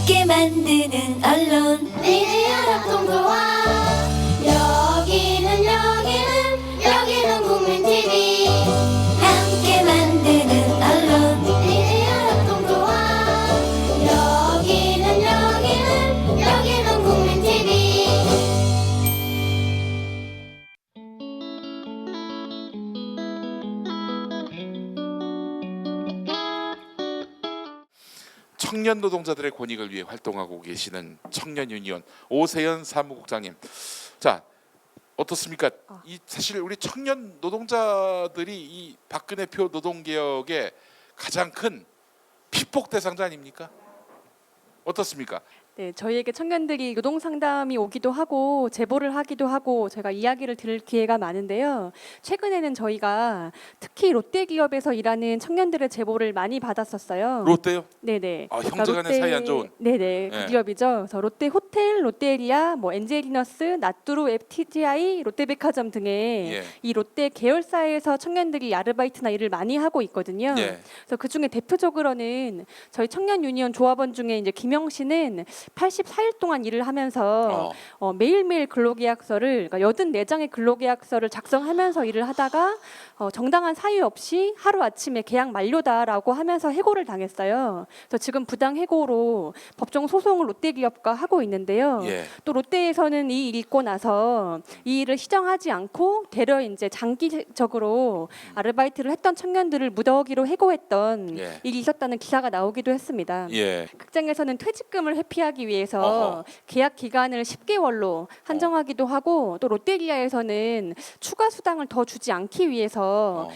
함께 만드는 언론 미디어 협동조합. 여기는 국민TV. 함께 만드는 언론 미디어 협동조합. 여기는 국민TV. 청년 노동자들의 권익을 위해 활동하고 계시는 청년 유니온 오세연 사무국장님, 자 어떻습니까? 이 사실 우리 청년 노동자들이 이 박근혜표 노동개혁의 가장 큰 피폭 대상자 아닙니까? 어떻습니까? 네, 저희에게 청년들이 노동 상담이 오기도 하고 제보를 하기도 하고 제가 이야기를 들을 기회가 많은데요. 최근에는 저희가 특히 롯데 기업에서 일하는 청년들의 제보를 많이 받았었어요. 롯데요? 네네. 아, 형제간의 사이 안 좋은. 네네. 그 네. 기업이죠. 그래서 롯데 호텔, 롯데리아, 뭐 엔젤리너스, 나뚜루, FTGI, 롯데백화점 등의 예. 이 롯데 계열사에서 청년들이 아르바이트나 일을 많이 하고 있거든요. 예. 그래서 그 중에 대표적으로는 저희 청년 유니온 조합원 중에 이제 김영 씨는 84일 동안 일을 하면서 매일매일 근로계약서를, 그러니까 84장의 근로계약서를 작성하면서 일을 하다가 정당한 사유 없이 하루 아침에 계약 만료다라고 하면서 해고를 당했어요. 그래서 지금 부당 해고로 법정 소송을 롯데기업과 하고 있는데요. 예. 또 롯데에서는 이 일이 있고 나서 이 일을 시정하지 않고 되려 이제 장기적으로 아르바이트를 했던 청년들을 무더기로 해고했던 예. 일이 있었다는 기사가 나오기도 했습니다. 예. 극장에서는 퇴직금을 회피하기 위해서 어허. 계약 기간을 10개월로 한정하기도 하고, 또 롯데리아에서는 추가 수당을 더 주지 않기 위해서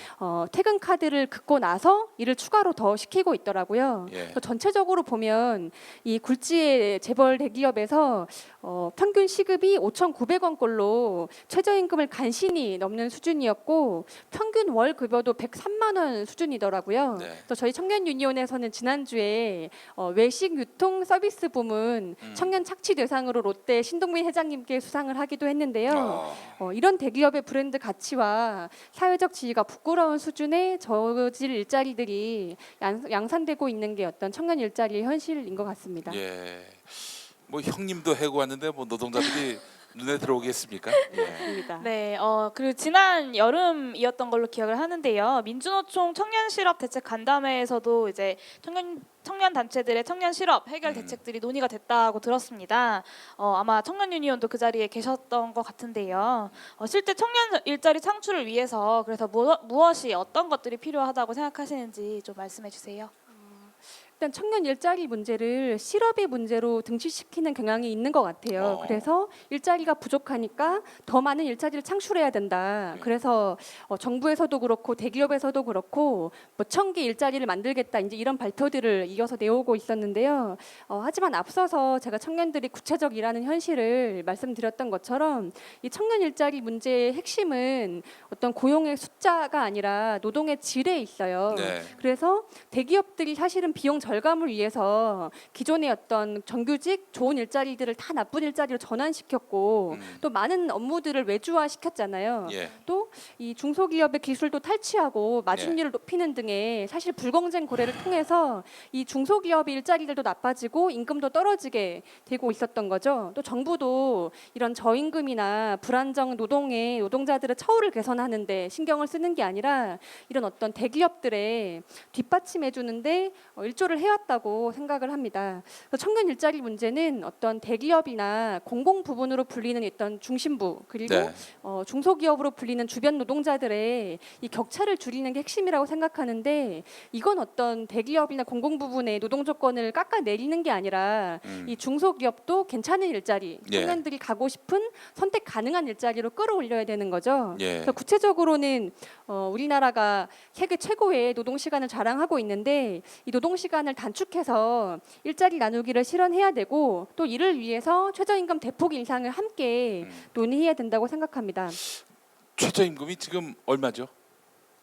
퇴근 카드를 긋고 나서 일을 추가로 더 시키고 있더라고요. 예. 그래서 전체적으로 보면 이 굴지의 재벌 대기업에서 평균 시급이 5,900원꼴로 최저임금을 간신히 넘는 수준이었고 평균 월 급여도 103만 원 수준이더라고요. 네. 그래서 저희 청년 유니온에서는 지난주에 외식 유통 서비스 부문 청년 착취 대상으로 롯데 신동민 회장님께 수상을 하기도 했는데요. 이런 대기업의 브랜드 가치와 사회적 지위가 부끄러운 수준의 저질 일자리들이 양산되고 있는 게 어떤 청년 일자리의 현실인 것 같습니다. 예. 뭐 형님도 해고 왔는데 뭐 노동자들이 눈에 들어오겠습니까? 예. 입니다. 네, 그리고 지난 여름이었던 걸로 기억을 하는데요. 민주노총 청년 실업 대책 간담회에서도 이제 청년 단체들의 청년 실업 해결 대책들이 논의가 됐다고 들었습니다. 아마 청년 유니온도 그 자리에 계셨던 것 같은데요. 실제 청년 일자리 창출을 위해서 그래서 무엇이 어떤 것들이 필요하다고 생각하시는지 좀 말씀해 주세요. 일단 청년 일자리 문제를 실업의 문제로 등치시키는 경향이 있는 것 같아요. 그래서 일자리가 부족하니까 더 많은 일자리를 창출해야 된다. 그래서 정부에서도 그렇고 대기업에서도 그렇고 뭐 1,000개 일자리를 만들겠다, 이제 이런 발표들을 이어서 내오고 있었는데요. 하지만 앞서서 제가 청년들이 구체적 일하는 현실을 말씀드렸던 것처럼 이 청년 일자리 문제의 핵심은 어떤 고용의 숫자가 아니라 노동의 질에 있어요. 네. 그래서 대기업들이 사실은 비용 절감을 위해서 기존의 어떤 정규직 좋은 일자리들을 다 나쁜 일자리로 전환시켰고 또 많은 업무들을 외주화시켰잖아요. 예. 또 이 중소기업의 기술도 탈취하고 마진율을 높이는 등의 사실 불공정 거래를 통해서 이 중소기업의 일자리들도 나빠지고 임금도 떨어지게 되고 있었던 거죠. 또 정부도 이런 저임금이나 불안정 노동의 노동자들의 처우를 개선하는데 신경을 쓰는 게 아니라 이런 어떤 대기업들의 뒷받침해 주는데 일조를 해왔다고 생각을 합니다. 그래서 청년 일자리 문제는 어떤 대기업이나 공공 부분으로 불리는 어떤 중심부, 그리고 네. 중소기업으로 불리는 주변 노동자들의 이 격차를 줄이는 게 핵심이라고 생각하는데, 이건 어떤 대기업이나 공공 부분의 노동 조건을 깎아내리는 게 아니라 이 중소기업도 괜찮은 일자리, 예. 청년들이 가고 싶은 선택 가능한 일자리로 끌어올려야 되는 거죠. 예. 그래서 구체적으로는 우리나라가 세계 최고의 노동 시간을 자랑하고 있는데 이 노동 시간을 단축해서 일자리 나누기를 실현해야 되고, 또 이를 위해서 최저임금 대폭 인상을 함께 논의해야 된다고 생각합니다. 최저임금이 지금 얼마죠?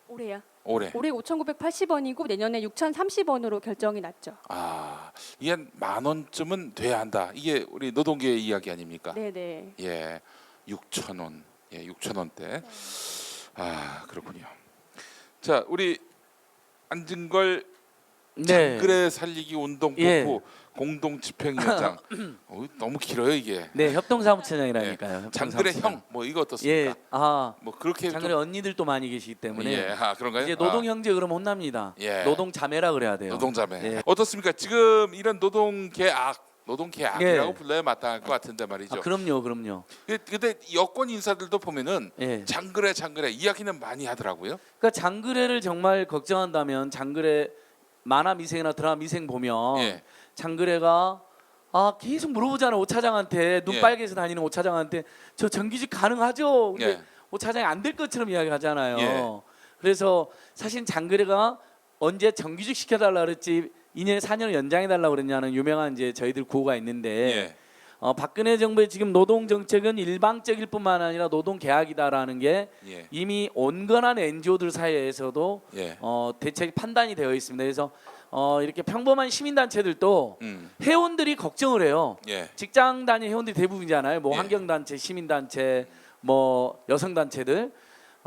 올해야. 올해. 올해 5,980원이고 내년에 6,030원으로 결정이 났죠. 아, 이게 10,000원쯤은 돼야 한다. 이게 우리 노동계의 이야기 아닙니까? 네네. 예, 6,000원. 예, 6,000원대. 아, 그렇군요. 자, 우리 안진걸 네. 장그래 살리기 운동본부 예. 공동 집행위원장. 너무 길어요 이게. 네, 협동사무처장이라니까요. 예. 장그래 협동사무처장. 형 뭐 이거 어떻습니까? 예, 아, 뭐 그렇게 장그래 언니들도 많이 계시기 때문에 예, 그런가요? 이제 노동 형제 그러면 혼납니다. 예. 노동 자매라 그래야 돼요. 노동자매. 예. 어떻습니까? 지금 이런 노동계약이라고 예. 불러야 마땅할 것 같은데 말이죠. 아, 그럼요. 근데 여권 인사들도 보면은 예. 장그래 이야기는 많이 하더라고요. 그러니까 장그래를 정말 걱정한다면 장그래 만화 미생이나 드라마 미생 보면 예. 장그래가 계속 물어보잖아요. 오 차장한테 눈 예. 빨개서 다니는 오 차장한테 저 정규직 가능하죠? 근데 예. 오 차장이 안 될 것처럼 이야기하잖아요. 예. 그래서 사실 장그래가 언제 정규직 시켜달라 그랬지 2년 4년 연장해달라 그랬냐는 유명한 이제 저희들 구호가 있는데 예. 박근혜 정부의 지금 노동 정책은 일방적일 뿐만 아니라 노동 계약이다라는 게 예. 이미 온건한 NGO들 사이에서도 예. 대책이 판단이 되어 있습니다. 그래서 이렇게 평범한 시민단체들도 음. 회원들이 걱정을 해요. 예. 직장 다니는 회원들이 대부분이잖아요. 뭐 예. 환경단체, 시민단체, 뭐 여성단체들,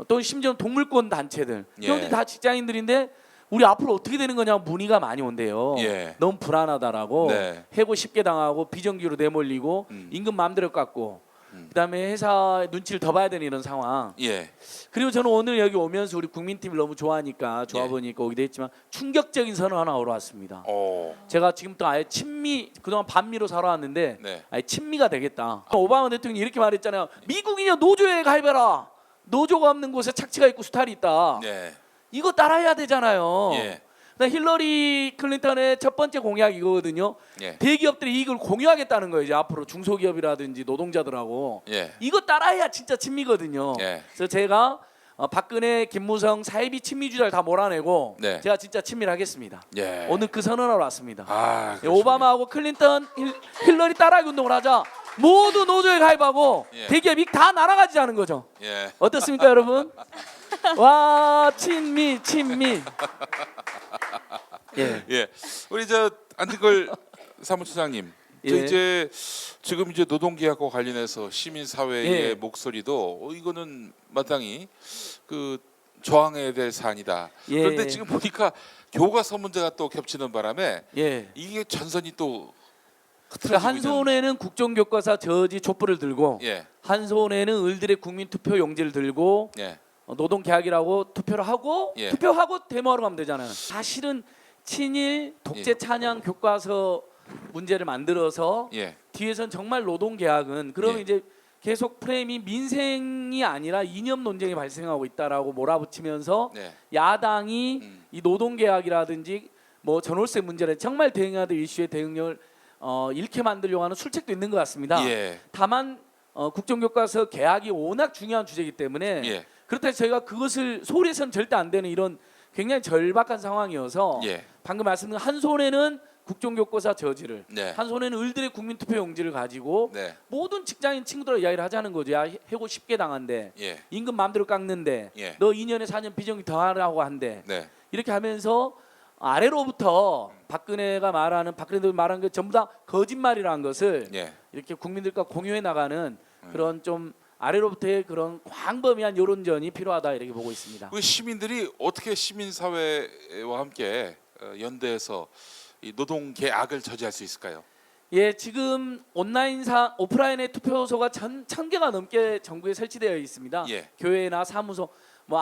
또 심지어 동물권 단체들. 예. 회원들이 다 직장인들인데 우리 앞으로 어떻게 되는 거냐 문의가 많이 온대요. 예. 너무 불안하다라고 네. 해고 쉽게 당하고 비정규로 내몰리고 임금 마음대로 깎고 그다음에 회사 눈치를 더 봐야 되는 이런 상황. 예. 그리고 저는 오늘 여기 오면서 우리 국민TV를 너무 좋아하니까 좋아 예. 보니까 오기도 했지만 충격적인 선언 하나 올라왔습니다. 제가 지금부터 아예 친미 그동안 반미로 살아왔는데 네. 아예 친미가 되겠다. 오바마 대통령이 이렇게 말했잖아요. 미국이냐 노조에 가입해라. 노조가 없는 곳에 착취가 있고 수탈이 있다. 네. 이거 따라해야 되잖아요. 예. 힐러리 클린턴의 첫 번째 공약 이거거든요. 예. 대기업들이 이익을 공유하겠다는 거예요. 이제 앞으로 중소기업이라든지 노동자들하고 예. 이거 따라해야 진짜 친미거든요. 예. 그래서 제가 박근혜, 김무성 사이비 친미주자를 다 몰아내고 네. 제가 진짜 친미를 하겠습니다. 예. 오늘 그 선언하러 왔습니다. 예, 그렇습니다. 오바마하고 클린턴, 힐러리 따라하기 운동을 하자. 모두 노조에 가입하고 예. 대기업 이익 다 날아가지자는 거죠. 예. 어떻습니까, 여러분? 와, 친미. 예. 예. 우리 안진걸 사무처장님. 저 예. 이제 지금 이제 노동계약과 관련해서 시민사회의 예. 목소리도 이거는 마땅히 그 저항해야 될 사안이다. 예. 그런데 지금 보니까 교과서 문제가 또 겹치는 바람에 예. 이게 전선이 또 그러니까 흐트러지고 한 손에는 국정교과서 저지 촛불을 들고 예. 한 손에는 을들의 국민투표 용지를 들고 예. 노동계약이라고 투표를 하고 예. 투표하고 데모하러 가면 되잖아요. 사실은 친일 독재 예. 찬양 교과서 문제를 만들어서 예. 뒤에선 정말 노동계약은 그러면 예. 이제 계속 프레임이 민생이 아니라 이념 논쟁이 발생하고 있다라고 몰아붙이면서 네. 야당이 이 노동계약이라든지 뭐 전월세 문제를 정말 대응해야 될 이슈의 대응력을 잃게 만들려고 하는 술책도 있는 것 같습니다. 예. 다만 국정교과서 개혁이 워낙 중요한 주제이기 때문에 예. 그렇다 해서 저희가 그것을 소홀해서는 절대 안 되는 이런 굉장히 절박한 상황이어서 예. 방금 말씀드린 한 손에는 국정교과서 저지를 네. 한 손에는 을들의 국민투표 용지를 가지고 네. 모든 직장인 친구들 이야기를 하자는 거죠. 야, 해고 쉽게 당한대. 예. 임금 마음대로 깎는데 예. 너 2년에 4년 비정규 더 하라고 한대. 네. 이렇게 하면서 아래로부터 박근혜가 말하는 박근혜도 말한 게 전부 다 거짓말이라는 것을 예. 이렇게 국민들과 공유해 나가는 그런 좀 아래로부터의 그런 광범위한 여론전이 필요하다 이렇게 보고 있습니다. 우리 시민들이 어떻게 시민사회와 함께 연대해서 이 노동계약을 저지할 수 있을까요? 예, 지금 오프라인의 투표소가 1,000개가 넘게 전국에 설치되어 있습니다. 예. 교회나 사무소, 뭐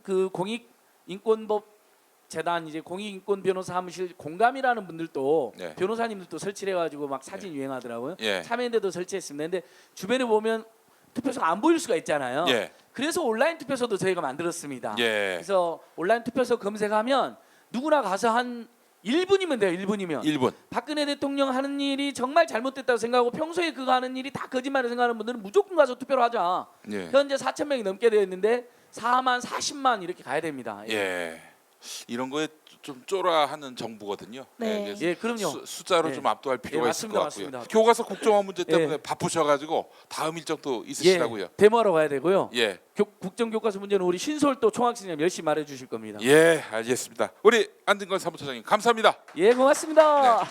그 공익인권법 재단 이제 공익인권 변호사 사무실 공감이라는 분들도 네. 변호사님들도 설치해 가지고 막 사진 유행하더라고요. 예. 참여연대도 설치했습니다. 근데 주변에 보면 투표소가 안 보일 수가 있잖아요. 예. 그래서 온라인 투표소도 저희가 만들었습니다. 예. 그래서 온라인 투표소 검색하면 누구나 가서 한 1분이면 돼요. 1분이면. 1분. 박근혜 대통령 하는 일이 정말 잘못됐다고 생각하고 평소에 그거 하는 일이 다 거짓말을 생각하는 분들은 무조건 가서 투표를 하자. 예. 현재 4,000명이 넘게 되어 있는데 4만 40만 이렇게 가야 됩니다. 예. 이런 거에 좀 쫄아하는 정부거든요. 네. 그래서 예, 그럼요. 숫자로 예. 좀 압도할 필요가 예, 있을 맞습니다, 것 같고요. 맞습니다. 교과서 국정화 문제 때문에 예. 바쁘셔가지고 다음 일정도 있으시다고요. 예, 데모하러 가야 되고요. 예. 국정교과서 문제는 우리 신솔도 총학생님 열심히 말해 주실 겁니다. 예, 알겠습니다. 우리 안진걸 사무처장님 감사합니다. 예, 고맙습니다. 네.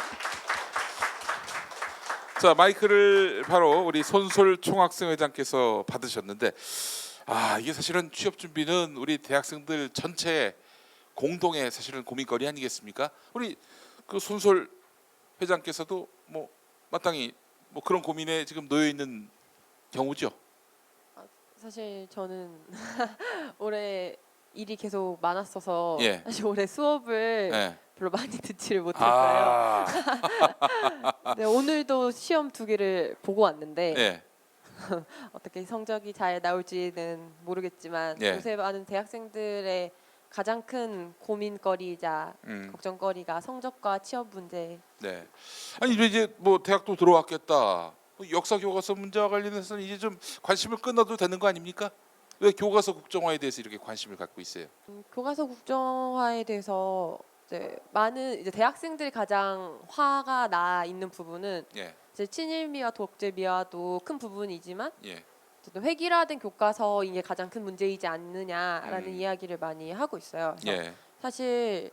자, 마이크를 바로 우리 손솔 총학생회장께서 받으셨는데 이게 사실은 취업 준비는 우리 대학생들 전체의 공동의 사실은 고민거리 아니겠습니까? 우리 그 손솔 회장께서도 뭐 마땅히 뭐 그런 고민에 지금 놓여 있는 경우죠. 사실 저는 올해 일이 계속 많았어서 예. 사실 올해 수업을 예. 별로 많이 듣지를 못했어요. 아, 네, 오늘도 시험 2개를 보고 왔는데 예. 어떻게 성적이 잘 나올지는 모르겠지만 예. 요새 많은 대학생들의 가장 큰 고민거리이자 걱정거리가 성적과 취업 문제. 네. 아니 이제 뭐 대학도 들어왔겠다. 역사 교과서 문제와 관련해서는 이제 좀 관심을 끊어도 되는 거 아닙니까? 왜 교과서 국정화에 대해서 이렇게 관심을 갖고 있어요? 교과서 국정화에 대해서 이제 많은 이제 대학생들이 가장 화가 나 있는 부분은 예. 이제 친일미와 독재미화도 큰 부분이지만 예. 어쨌든 획일화된 교과서 이게 가장 큰 문제이지 않느냐라는 이야기를 많이 하고 있어요. 그래서 예. 사실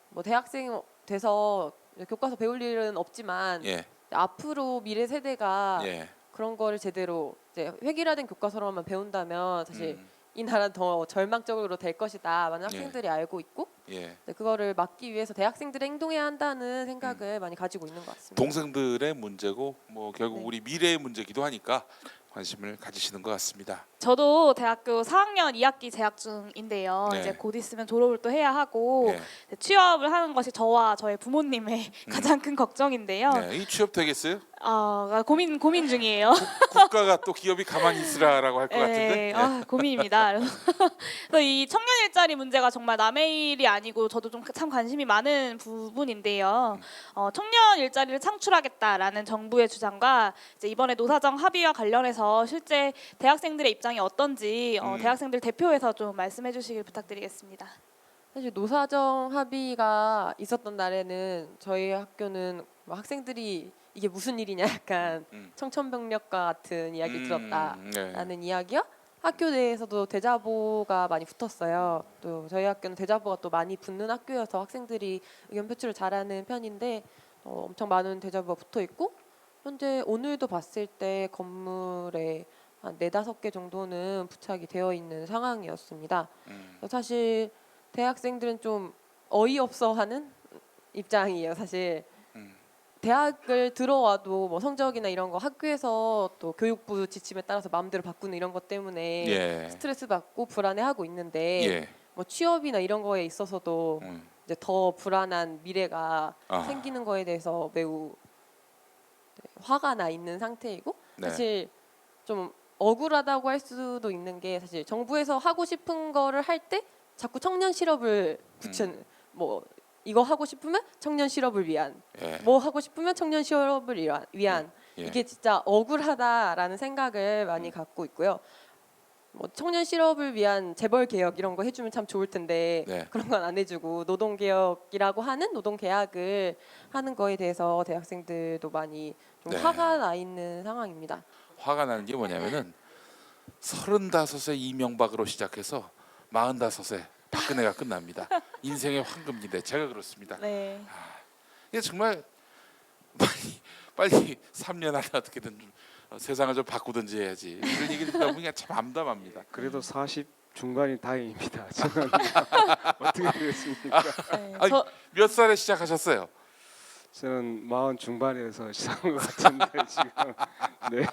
뭐 대학생 돼서 교과서 배울 일은 없지만 예. 앞으로 미래 세대가 예. 그런 거를 제대로 이제 획일화된 교과서로만 배운다면 사실 음. 이 나라는 더 절망적으로 될 것이다. 많은 학생들이 알고 있고 예. 그거를 막기 위해서 대학생들이 행동해야 한다는 생각을 많이 가지고 있는 것 같습니다. 동생들의 문제고 뭐 결국 네. 우리 미래의 문제기도 하니까 관심을 가지시는 것 같습니다. 저도 대학교 4학년 2학기 재학 중인데요. 네. 이제 곧 있으면 졸업을 또 해야 하고 예. 이제 취업을 하는 것이 저와 저의 부모님의 가장 큰 걱정인데요. 네. 이 취업 되겠어요? 고민 중이에요. 국가가 또 기업이 가만히 있으라라고 할 것 같은데. 예. 고민입니다. 그래서 이 청년 일자리 문제가 정말 남의 일이 아니고 저도 좀 참 관심이 많은 부분인데요. 청년 일자리를 창출하겠다라는 정부의 주장과 이제 이번에 노사정 합의와 관련해서 실제 대학생들의 입장이 어떤지 대학생들 대표에서 좀 말씀해 주시길 부탁드리겠습니다. 사실 노사정 합의가 있었던 날에는 저희 학교는 뭐 학생들이 이게 무슨 일이냐 약간 청천벽력과 같은 이야기를 들었다라는 네. 이야기와 학교 내에서도 대자보가 많이 붙었어요. 또 저희 학교는 대자보가 또 많이 붙는 학교여서 학생들이 의견 표출을 잘하는 편인데 엄청 많은 대자보가 붙어 있고 현재 오늘도 봤을 때 건물에 한 4-5개 정도는 부착이 되어 있는 상황이었습니다. 사실 대학생들은 좀 어이없어하는 입장이에요. 사실 대학을 들어와도 뭐 성적이나 이런 거 학교에서 또 교육부 지침에 따라서 마음대로 바꾸는 이런 것 때문에 예. 스트레스 받고 불안해하고 있는데 예. 뭐 취업이나 이런 거에 있어서도 이제 더 불안한 미래가 아. 생기는 거에 대해서 매우 화가 나 있는 상태이고 네. 사실 좀 억울하다고 할 수도 있는 게 사실 정부에서 하고 싶은 거를 할 때 자꾸 청년 실업을 붙이는 뭐 이거 하고 싶으면 청년 실업을 위한 예. 뭐 하고 싶으면 청년 실업을 위한 예. 이게 진짜 억울하다라는 생각을 많이 갖고 있고요. 뭐 청년 실업을 위한 재벌 개혁 이런 거 해주면 참 좋을 텐데 네. 그런 건 안 해주고 노동 개혁이라고 하는 노동 계약을 하는 거에 대해서 대학생들도 많이 좀 네. 화가 나 있는 상황입니다. 화가 나는 게 뭐냐면은 35세 이명박으로 시작해서 45세 박근혜가 끝납니다. 인생의 황금기대. 제가 그렇습니다. 네. 이게 정말 빨리 3년 안에 어떻게든 좀 세상을 좀 바꾸든지 해야지. 이런 얘기를 듣다 보면 참 암담합니다. 그래도 40 중반이 다행입니다. 저는 어떻게 되겠습니까? 네. 아니, 몇 살에 시작하셨어요? 저는 40 중반에서 시작한 것 같은데 지금 네.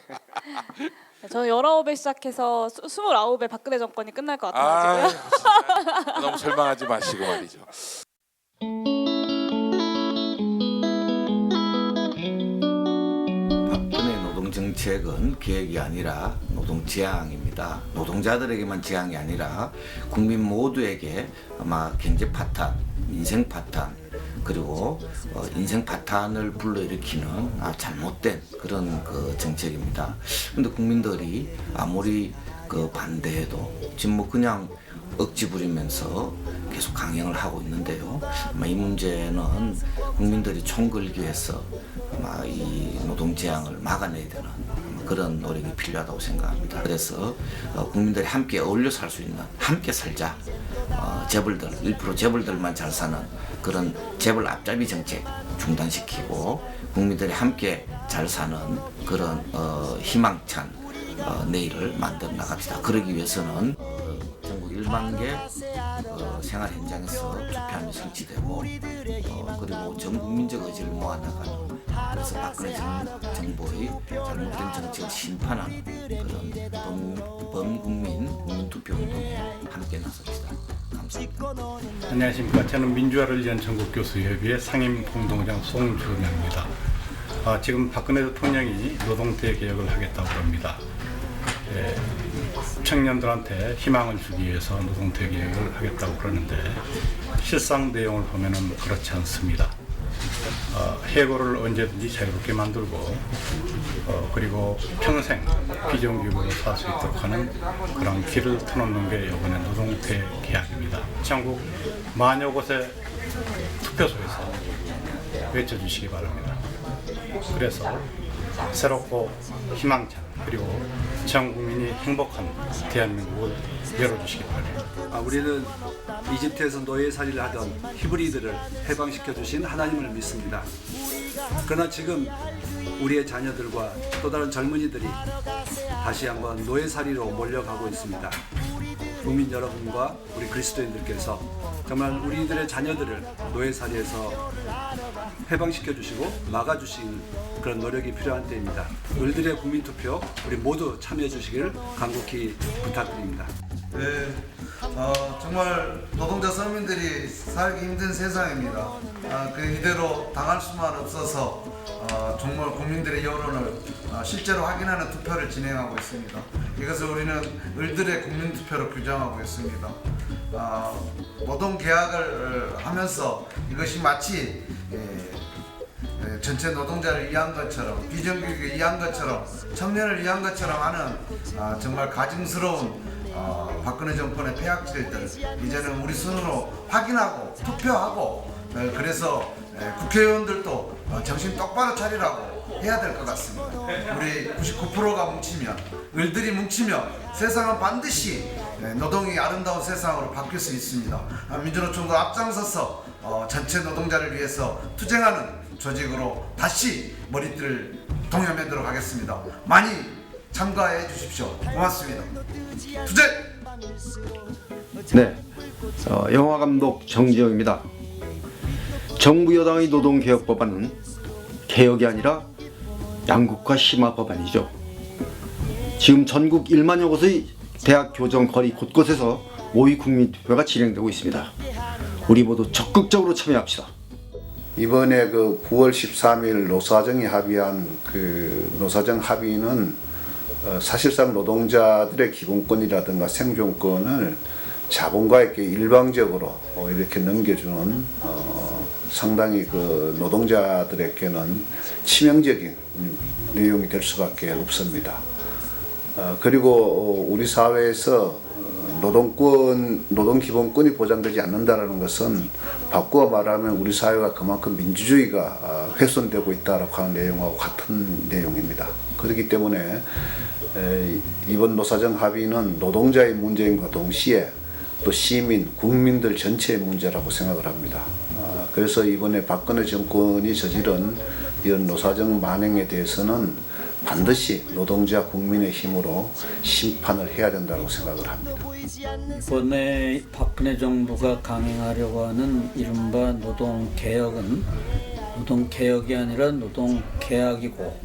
저는 19에 시작해서 29에 박근혜 정권이 끝날 것 아, 같아가지고요. 너무 절망하지 마시고 말이죠. 박근혜 노동정책은 계획이 아니라 노동재앙입니다. 노동자들에게만 재앙이 아니라 국민 모두에게 아마 경제 파탄, 인생 파탄, 그리고 인생 파탄을 불러일으키는 잘못된 그런 그 정책입니다. 그런데 국민들이 아무리 그 반대해도 지금 뭐 그냥 억지 부리면서 계속 강행을 하고 있는데요. 아마 이 문제는 국민들이 총걸기해서 아마 이 노동 재앙을 막아내야 되는 그런 노력이 필요하다고 생각합니다. 그래서 국민들이 함께 어울려 살 수 있는 함께 살자. 재벌들 1% 재벌들만 잘 사는 그런 재벌 앞잡이 정책 중단시키고 국민들이 함께 잘 사는 그런 희망찬 내일을 만들어 나갑시다. 그러기 위해서는 전국 1만 개 생활 현장에서 투표함이 설치되고 그리고 전 국민적 의지를 모아나가는 그래서 박근혜 정부의 잘못된 정책을 심판하는 그런 범국민 투표운동에 함께 나섭시다. 감사합니다. 안녕하십니까. 저는 민주화를 위한 전국교수협의회 상임공동장 송준영입니다. 지금 박근혜 대통령이 노동대 개혁을 하겠다고 합니다. 청년들한테 희망을 주기 위해서 노동대 개혁을 하겠다고 그러는데 실상 내용을 보면은 그렇지 않습니다. 해고를 언제든지 자유롭게 만들고 그리고 평생 비정규직으로 살 수 있도록 하는 그런 길을 터놓는 게 이번에 노동대 계약입니다. 전국 만여 곳의 투표소에서 외쳐주시기 바랍니다. 그래서 새롭고 희망찬 그리고 전 국민이 행복한 대한민국을 열어주시기 바랍니다. 우리는 이집트에서 노예살이를 하던 히브리들을 해방시켜 주신 하나님을 믿습니다. 그러나 지금 우리의 자녀들과 또 다른 젊은이들이 다시 한번 노예살이로 몰려가고 있습니다. 국민 여러분과 우리 그리스도인들께서 정말 우리들의 자녀들을 노예살이에서 해방시켜 주시고 막아 주신 그런 노력이 필요한 때입니다. 우리들의 국민투표 우리 모두 참여해 주시길 간곡히 부탁드립니다. 네, 정말 노동자 서민들이 살기 힘든 세상입니다. 이대로 당할 수만 없어서 정말 국민들의 여론을 실제로 확인하는 투표를 진행하고 있습니다. 이것을 우리는 을들의 국민투표로 규정하고 있습니다. 노동 계약을 하면서 이것이 마치 전체 노동자를 위한 것처럼 비정규직을 위한 것처럼 청년을 위한 것처럼 하는 정말 가증스러운 박근혜 정권의 폐악질들 이제는 우리 손으로 확인하고 투표하고 그래서 국회의원들도 정신 똑바로 차리라고 해야 될 것 같습니다. 우리 99%가 뭉치면 을들이 뭉치면 세상은 반드시 노동이 아름다운 세상으로 바뀔 수 있습니다. 민주노총도 앞장서서 전체 노동자를 위해서 투쟁하는 조직으로 다시 머리띠를 동여매도록 하겠습니다. 많이 참가해 주십시오. 고맙습니다. 투쟁! 네, 영화감독 정지영입니다. 정부 여당의 노동개혁법안은 개혁이 아니라 양극화 심화 법안이죠. 지금 전국 1만여 곳의 대학 교정 거리 곳곳에서 모의 국민투표가 진행되고 있습니다. 우리 모두 적극적으로 참여합시다. 이번에 9월 13일 노사정이 합의한 노사정 합의는 사실상 노동자들의 기본권이라든가 생존권을 자본가에게 일방적으로 이렇게 넘겨주는 상당히 노동자들에게는 치명적인 내용이 될 수밖에 없습니다. 그리고 우리 사회에서 노동 기본권이 보장되지 않는다는 것은 바꾸어 말하면 우리 사회가 그만큼 민주주의가 훼손되고 있다라고 하는 내용하고 같은 내용입니다. 그렇기 때문에 이번 노사정 합의는 노동자의 문제임과 동시에 또 시민, 국민들 전체의 문제라고 생각을 합니다. 그래서 이번에 박근혜 정권이 저지른 이런 노사정 만행에 대해서는 반드시 노동자 국민의 힘으로 심판을 해야 된다고 생각을 합니다. 이번에 박근혜 정부가 강행하려고 하는 이른바 노동개혁은 노동개혁이 아니라 노동계약이고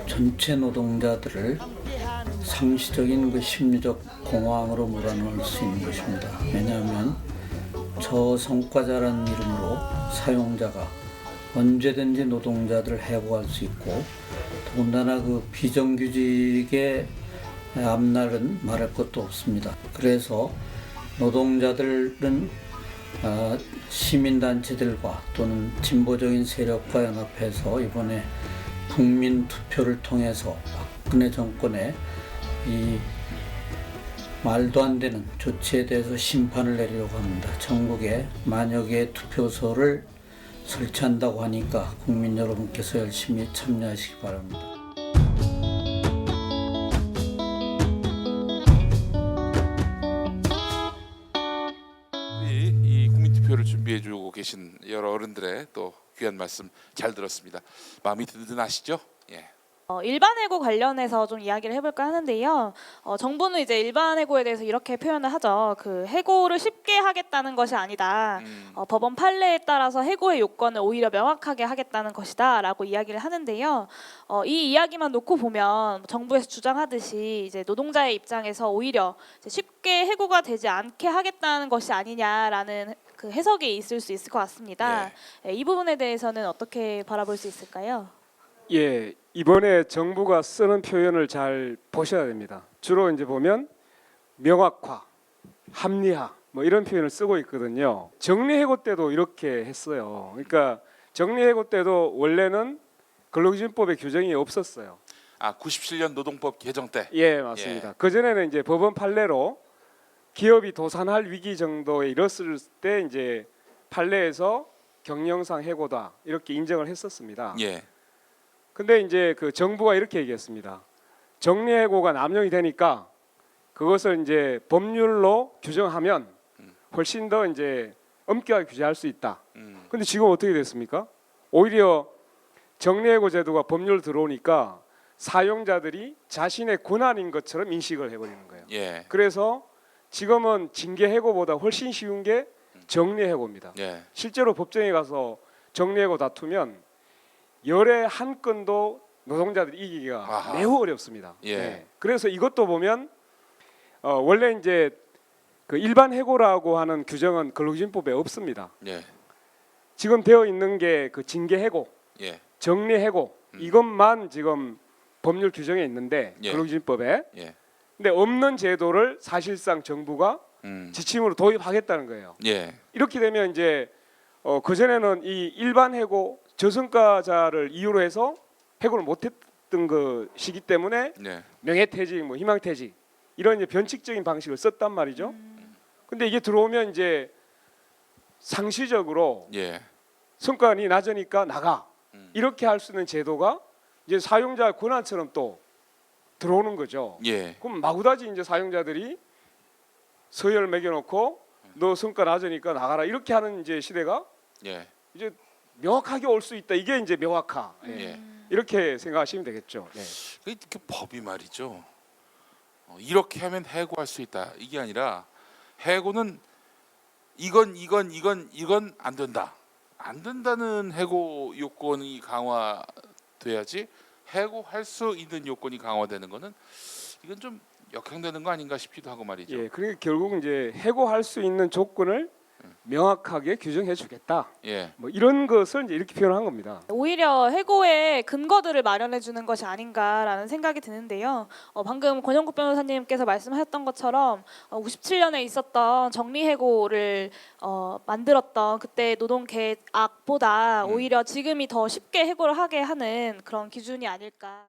전체 노동자들을 상시적인 심리적 공황으로 몰아넣을 수 있는 것입니다. 왜냐하면 저성과자라는 이름으로 사용자가 언제든지 노동자들을 해고할 수 있고 더군다나 비정규직의 앞날은 말할 것도 없습니다. 그래서 노동자들은 시민단체들과 또는 진보적인 세력과 연합해서 이번에 국민투표를 통해서 박근혜 정권의 이 말도 안 되는 조치에 대해서 심판을 내리려고 합니다. 전국에 만여 개의 투표소를 설치한다고 하니까 국민 여러분께서 열심히 참여하시기 바랍니다. 이 국민투표를 준비해주고 계신 여러 어른들의 또 귀한 말씀 잘 들었습니다. 마음이 든든하시죠? 예. 일반 해고 관련해서 좀 이야기를 해볼까 하는데요. 정부는 이제 일반 해고에 대해서 이렇게 표현을 하죠. 그 해고를 쉽게 하겠다는 것이 아니다. 법원 판례에 따라서 해고의 요건을 오히려 명확하게 하겠다는 것이다라고 이야기를 하는데요. 이 이야기만 놓고 보면 정부에서 주장하듯이 이제 노동자의 입장에서 오히려 이제 쉽게 해고가 되지 않게 하겠다는 것이 아니냐라는 그 해석이 있을 수 있을 것 같습니다. 이 부분에 대해서는 어떻게 바라볼 수 있을까요? 예, 이번에 정부가 쓰는 표현을 잘 보셔야 됩니다. 주로 이제 보면 명확화, 합리화 뭐 이런 표현을 쓰고 있거든요. 정리해고 때도 이렇게 했어요. 그러니까 정리해고 때도 원래는 근로기준법에 규정이 없었어요. 97년 노동법 개정 때. 예, 맞습니다. 그 전에는 이제 법원 판례로 기업이 도산할 위기 정도에 이뤘을 때 이제 판례에서 경영상 해고다 이렇게 인정을 했었습니다. 예. 근데 이제 그 정부가 이렇게 얘기했습니다. 정리해고가 남용이 되니까 그것을 이제 법률로 규정하면 훨씬 더 이제 엄격하게 규제할 수 있다. 근데 지금 어떻게 됐습니까? 오히려 정리해고 제도가 법률로 들어오니까 사용자들이 자신의 권한인 것처럼 인식을 해버리는 거예요. 예. 그래서 지금은 징계해고보다 훨씬 쉬운 게 정리해고입니다. 예. 실제로 법정에 가서 정리해고 다투면 열의 한 건도 노동자들이 이기기가 아하. 매우 어렵습니다. 예. 네. 그래서 이것도 보면 원래 이제 그 일반 해고라고 하는 규정은 근로기준법에 없습니다. 예. 지금 되어 있는 게 그 징계해고, 예. 정리해고 이것만 지금 법률 규정에 있는데 예. 근로기준법에. 예. 근데 없는 제도를 사실상 정부가 지침으로 도입하겠다는 거예요. 예. 이렇게 되면 이제 그 전에는 이 일반 해고 저성과자를 이유로 해서 해고를 못했던 것이기 때문에 네. 명예퇴직, 뭐 희망퇴직 이런 이제 변칙적인 방식을 썼단 말이죠. 근데 이게 들어오면 이제 상시적으로 예. 성과가 낮으니까 나가 이렇게 할 수 있는 제도가 이제 사용자 권한처럼 또 들어오는 거죠. 예. 그럼 마구다지 이제 사용자들이 서열 매겨놓고 너 성과 낮으니까 나가라 이렇게 하는 이제 시대가 예. 이제 명확하게 올 수 있다. 이게 이제 명확화. 예. 이렇게 생각하시면 되겠죠. 네. 그 법이 말이죠. 이렇게 하면 해고할 수 있다. 이게 아니라 해고는 이건 안 된다. 안 된다는 해고 요건이 강화돼야지 해고할 수 있는 요건이 강화되는 거는 이건 좀 역행되는 거 아닌가 싶기도 하고 말이죠. 예, 그러니까 결국 이제 해고할 수 있는 조건을 명확하게 규정해 주겠다. 예. 뭐 이런 것을 이제 이렇게 표현한 겁니다. 오히려 해고의 근거들을 마련해 주는 것이 아닌가라는 생각이 드는데요. 방금 권영국 변호사님께서 말씀하셨던 것처럼 97년에 있었던 정리해고를 만들었던 그때 노동계약보다 오히려 지금이 더 쉽게 해고를 하게 하는 그런 기준이 아닐까.